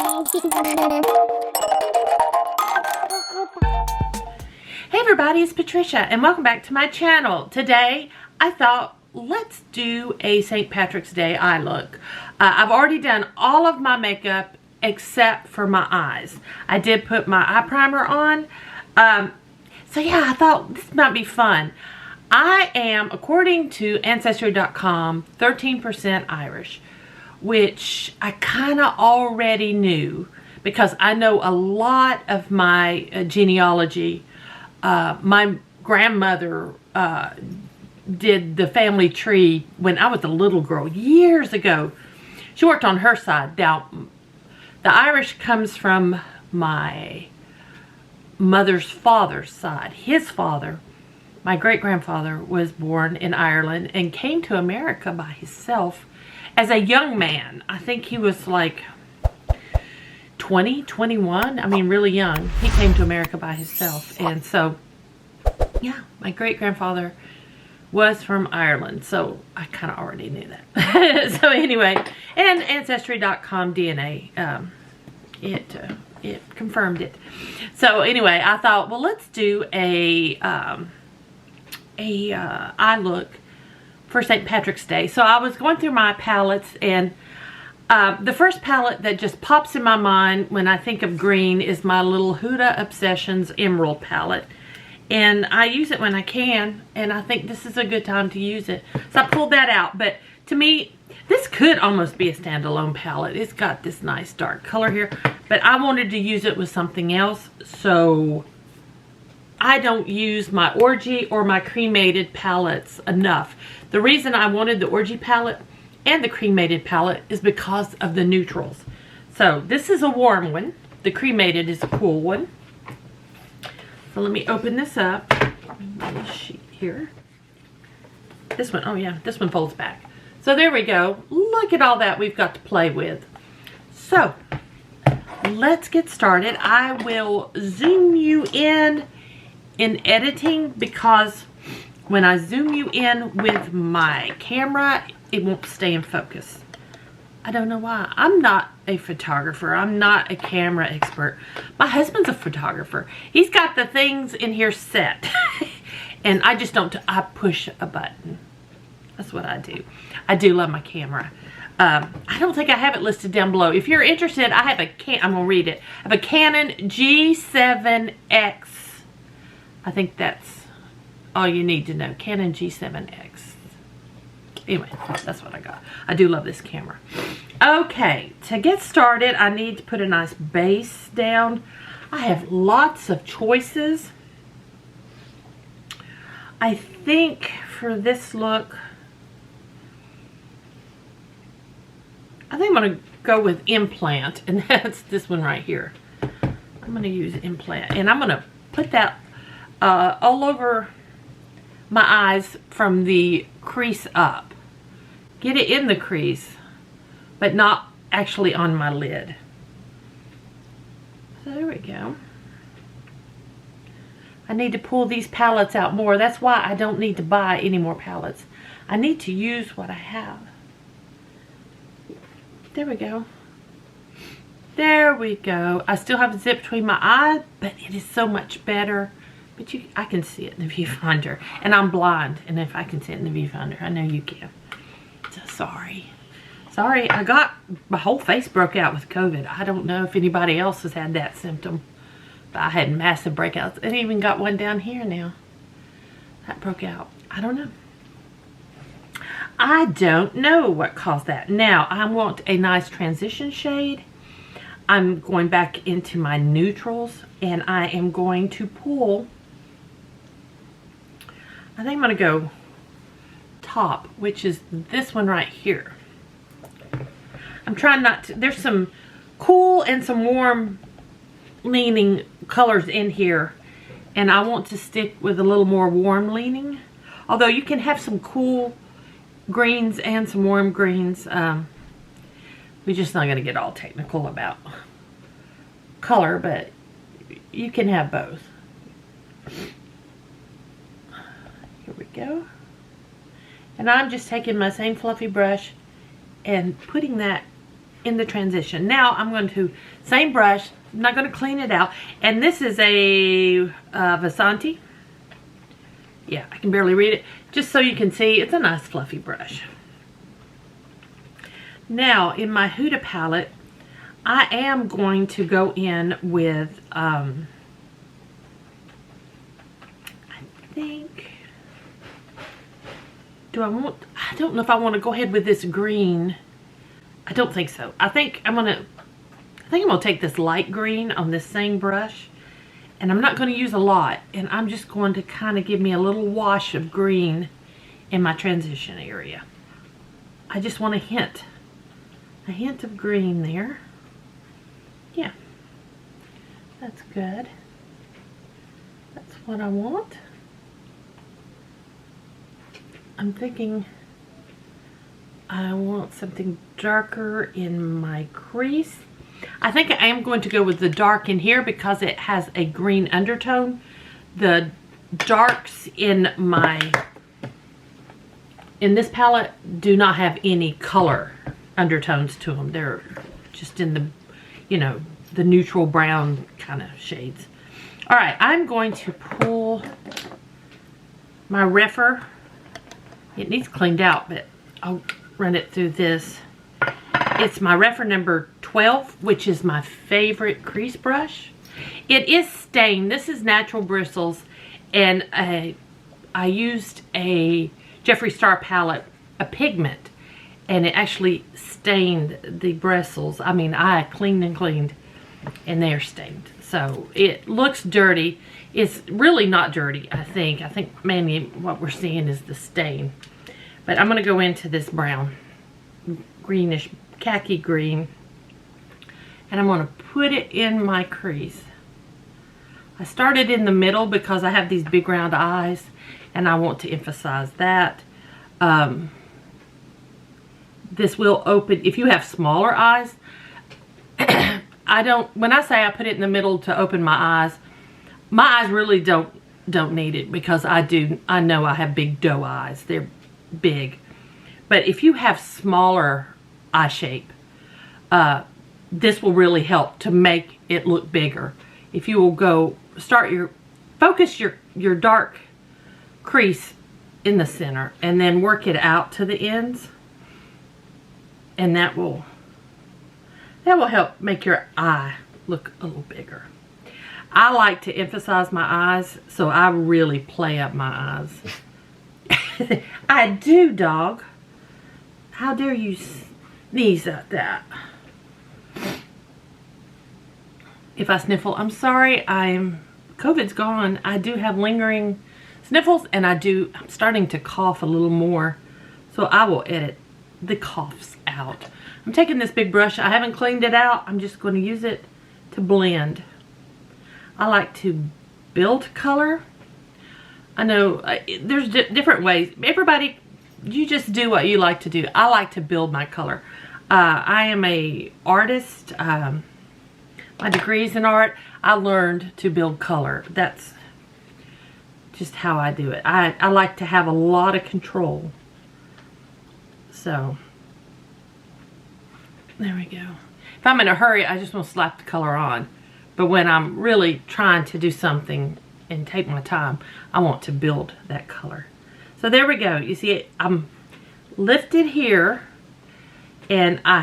Hey everybody, it's Patricia and welcome back to my channel. Today I thought let's do a St. Patrick's Day eye look. I've already done all of my makeup except for my eyes. I did put my eye primer on. So yeah, I thought this might be fun. I am, according to Ancestry.com, 13% Irish, which I kind of already knew because I know a lot of my genealogy. My grandmother did the family tree when I was a little girl years ago. She worked on her side. Now, the Irish comes from my mother's father's side. His father, my great-grandfather, was born in Ireland and came to America by himself as a young man. I think he was like 20, 21. I mean, really young. He came to America by himself. And so, yeah, my great-grandfather was from Ireland. So, I kind of already knew that. So, anyway, and Ancestry.com DNA, it confirmed it. So, anyway, I thought, well, let's do a eye look for St. Patrick's Day. So, I was going through my palettes and the first palette that just pops in my mind when I think of green is my little Huda Obsessions Emerald palette. And I use it when I can, and I think this is a good time to use it. So I pulled that out. But to me, this could almost be a standalone palette. It's got this nice dark color here. But I wanted to use it with something else, so I don't use my Orgy or my cremated palettes enough. The reason I wanted the Orgy palette and the cremated palette is because of the neutrals. So this is a warm one. The cremated is a cool one. So let me open this up. Little sheet here. This one, oh yeah, this one folds back. So there we go. Look at all that we've got to play with. So let's get started. I will zoom you in editing because when I zoom you in with my camera, it won't stay in focus. I don't know why. I'm not a photographer. I'm not a camera expert. My husband's a photographer. He's got the things in here set. And I just don't, I push a button. That's what I do. I do love my camera. I don't think I have it listed down below. If you're interested, I have I'm going to read it. I have a Canon G7X. I think that's all you need to know. Canon G7X. Anyway, that's what I got. I do love this camera. Okay, to get started, I need to put a nice base down. I have lots of choices. I think for this look, I think I'm going to go with Implant, and that's this one right here. I'm going to use Implant, and I'm going to put that all over my eyes from the crease up. Get it in the crease, but not actually on my lid. So there we go. I need to pull these palettes out more. That's why I don't need to buy any more palettes. I need to use what I have. There we go. There we go. I still have a zip between my eyes, but it is so much better. But I can see it in the viewfinder. And I'm blind, and if I can see it in the viewfinder, I know you can. So sorry. Sorry, my whole face broke out with COVID. I don't know if anybody else has had that symptom. But I had massive breakouts. And even got one down here now. That broke out. I don't know. I don't know what caused that. Now, I want a nice transition shade. I'm going back into my neutrals. And I am going to pull. I think I'm going to go top, which is this one right here. I'm trying not to, there's some cool and some warm leaning colors in here, and I want to stick with a little more warm leaning, although you can have some cool greens and some warm greens. We're just not going to get all technical about color, but you can have both. Here we go. And I'm just taking my same fluffy brush and putting that in the transition. Now I'm going to, same brush, I'm not going to clean it out. And this is a Vasanti. Yeah, I can barely read it. Just so you can see, it's a nice fluffy brush. Now, in my Huda palette, I am going to go in with, I think, I don't know if I want to go ahead with this green. I don't think so. I think I'm gonna take this light green on this same brush, and I'm not going to use a lot, and I'm just going to kind of give me a little wash of green in my transition area. I just want a hint of green there. Yeah, that's good. That's what I want. I'm thinking I want something darker in my crease. I think I am going to go with the dark in here because it has a green undertone. The darks in this palette do not have any color undertones to them. They're just in the, you know, the neutral brown kind of shades. All right, I'm going to pull my Reffer. It needs cleaned out, but I'll run it through this. It's my Reffer number 12, which is my favorite crease brush. It is stained. This is natural bristles, and I used a Jeffree Star palette, a pigment, and it actually stained the bristles. I mean, I cleaned and cleaned, and they are stained. So it looks dirty. It's really not dirty, I think. I think mainly what we're seeing is the stain. But I'm going to go into this brown, greenish, khaki green, and I'm going to put it in my crease. I started in the middle because I have these big round eyes, and I want to emphasize that. This will open, if you have smaller eyes, when I say I put it in the middle to open my eyes really don't need it, because I know I have big doe eyes. They're big. But if you have smaller eye shape, this will really help to make it look bigger. If you will focus your dark crease in the center and then work it out to the ends, and that will help make your eye look a little bigger. I like to emphasize my eyes, so I really play up my eyes. I do, dog. How dare you sneeze at that? If I sniffle, I'm sorry. COVID's gone. I do have lingering sniffles, and I'm starting to cough a little more. So I will edit the coughs out. I'm taking this big brush. I haven't cleaned it out. I'm just going to use it to blend. I like to build color. I know there's different ways. Everybody, you just do what you like to do. I like to build my color. I am an artist. My degree is in art. I learned to build color. That's just how I do it. I like to have a lot of control. So, there we go. If I'm in a hurry, I just want to slap the color on. But when I'm really trying to do something and take my time, I want to build that color. So there we go. You see, I'm lifted here, and I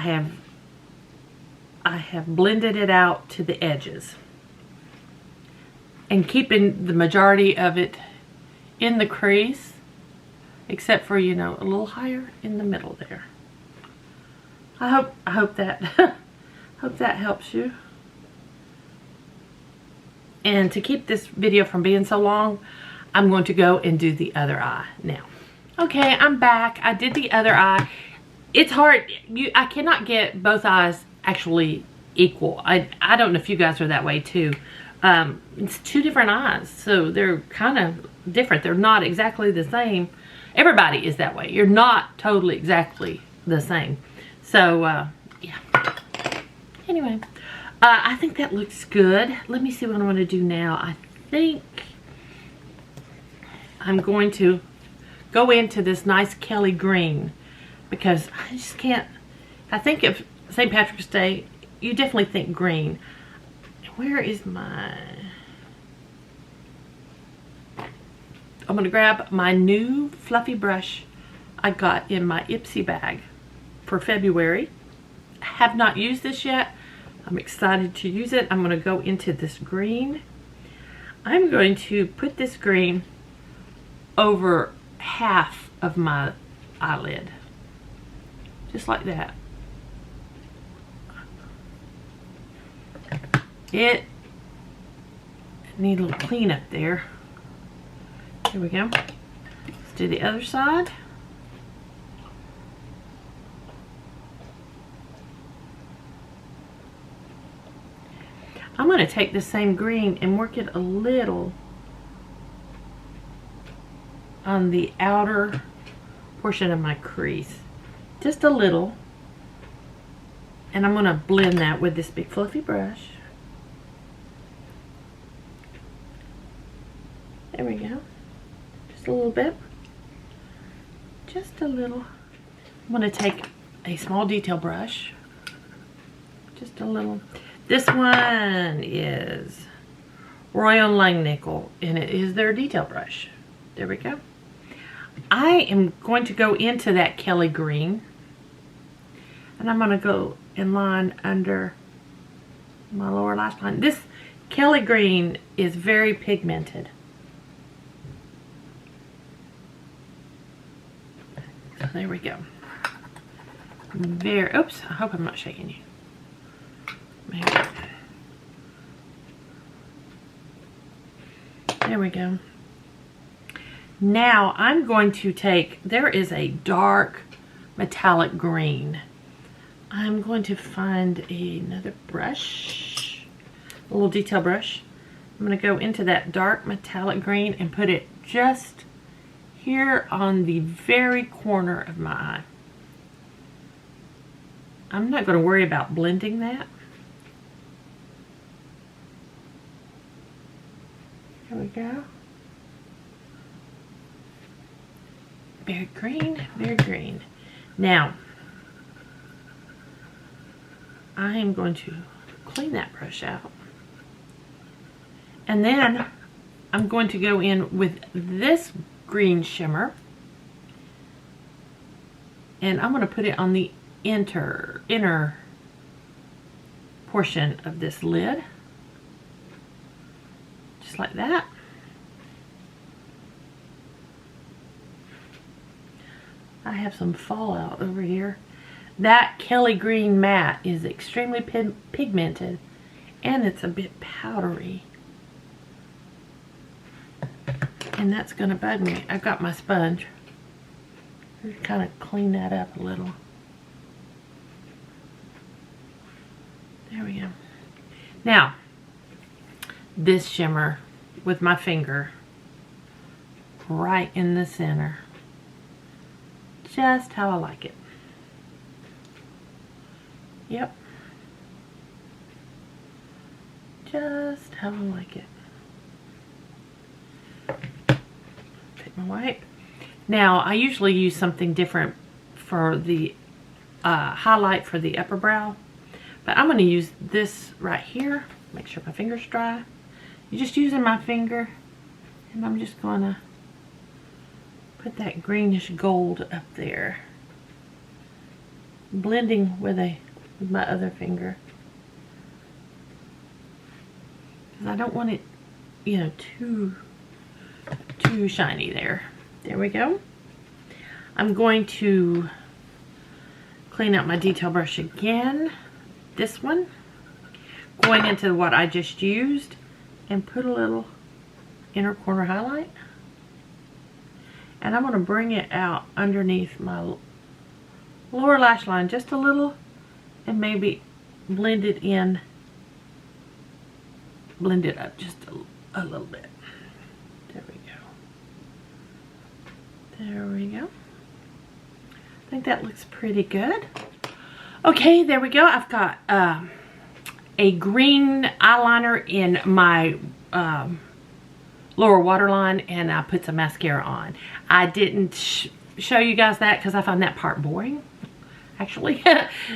have blended it out to the edges, and keeping the majority of it in the crease, except for, you know, a little higher in the middle there. I hope that hope that helps you. And to keep this video from being so long, I'm going to go and do the other eye now. Okay, I'm back. I did the other eye. It's hard. I cannot get both eyes actually equal. I don't know if you guys are that way too. It's two different eyes, so they're kind of different. They're not exactly the same. Everybody is that way. You're not totally exactly the same. So, yeah. Anyway. I think that looks good. Let me see what I want to do now. I think I'm going to go into this nice Kelly green, because I just can't. I think if St. Patrick's Day, you definitely think green. Where is my... I'm going to grab my new fluffy brush I got in my Ipsy bag for February. I have not used this yet. I'm excited to use it. I'm going to go into this green. I'm going to put this green over half of my eyelid. Just like that. It needs a little cleanup there. Here we go. Let's do the other side. I'm going to take the same green and work it a little on the outer portion of my crease. Just a little. And I'm going to blend that with this big fluffy brush. There we go. Just a little bit. Just a little. I'm going to take a small detail brush. Just a little. This one is Royal Langnickel, and it is their detail brush. There we go. I am going to go into that Kelly green, and I'm going to go in line under my lower lash line. This Kelly green is very pigmented. So there we go. Oops, I hope I'm not shaking you. Maybe. There we go. Now I'm going to take, there is a dark metallic green. I'm going to find another brush, a little detail brush. I'm going to go into that dark metallic green and put it just here on the very corner of my eye. I'm not going to worry about blending that. Here we go. Very green, very green. Now, I am going to clean that brush out. And then I'm going to go in with this green shimmer. And I'm going to put it on the inner portion of this lid. Just like that. I have some fallout over here. That Kelly green matte is extremely pigmented, and it's a bit powdery. And that's going to bug me. I've got my sponge. Just kind of clean that up a little. There we go. Now, this shimmer with my finger right in the center. Just how I like it. Yep. Just how I like it. Take my white. Now, I usually use something different for the highlight for the upper brow. But I'm going to use this right here. Make sure my finger's dry. You're just using my finger. And I'm just going to put that greenish gold up there. Blending with my other finger. Because I don't want it, you know, too shiny there. There we go. I'm going to clean out my detail brush again. This one. Going into what I just used. And put a little inner corner highlight. And I'm going to bring it out underneath my lower lash line just a little. And maybe blend it in. Blend it up just a little bit. There we go. There we go. I think that looks pretty good. Okay, there we go. I've got a green eyeliner in my lower waterline, and I put some mascara on. I didn't show you guys that because I find that part boring. actually.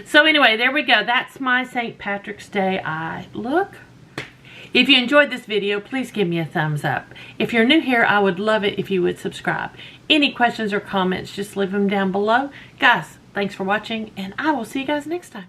So anyway, there we go. That's my St. Patrick's Day eye look. If you enjoyed this video, please give me a thumbs up. If you're new here, I would love it if you would subscribe. Any questions or comments, just leave them down below. Guys, thanks for watching, and I will see you guys next time.